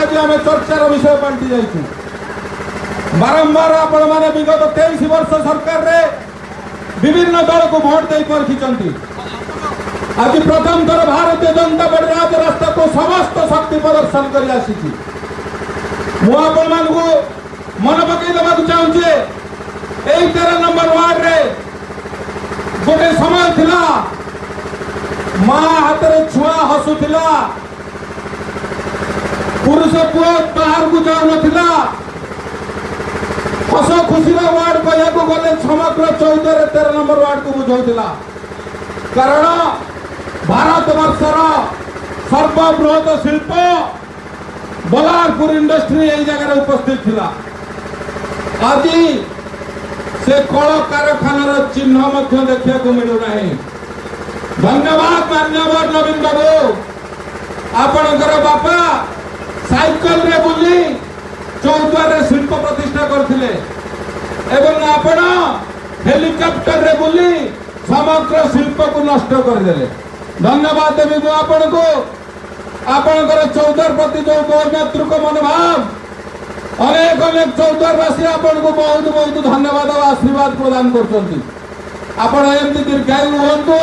आज आम चर्चार विषय पलटि जाइए। बारंबार आपण मैंने विगत 23 वर्ष सरकार रे विभिन्न दल को भोट दे परखिचंती। आज प्रथम थर भारतीय जनता पार्टी राजरास्ता को समस्त शक्ति प्रदर्शन कर आसी। मुझे मन पकई देवा चाहूँचे 13 नंबर वार्ड रे गोटे समय थिला माँ हाथ में छुआ हसुला, पुरुष पुओ बाहर को जाऊ ना, हस खुशी वार्ड कहू गले समग्र 14 नंबर वार्ड को बुझाऊला। कारण भारत वर्षर सर्वबृहत शिल्प बलारपुर इंडस्ट्री यही जगह उपस्थित थिला। आज से कल कारखानार चिन्ह देखा मिलूना। धन्यवाद मान्यवर नवीन बाबू, आपणकर बापा साइकल रे बुली चौद्वार शिल्प प्रतिष्ठा करथिले एवं आपण हेलिकॉप्टर रे बुली समग्र शिल्प को नष्ट कर देले। धन्यवाद देवी मु आपण को, आपणकर चौद्वार प्रति जो नेतृत्व मनोभाव अनेक अनेक चौद्वारवासी आपण को बहुत बहुत धन्यवाद और आशीर्वाद प्रदान करछंती। आपण एमती दीर्घायु हुअन्तु।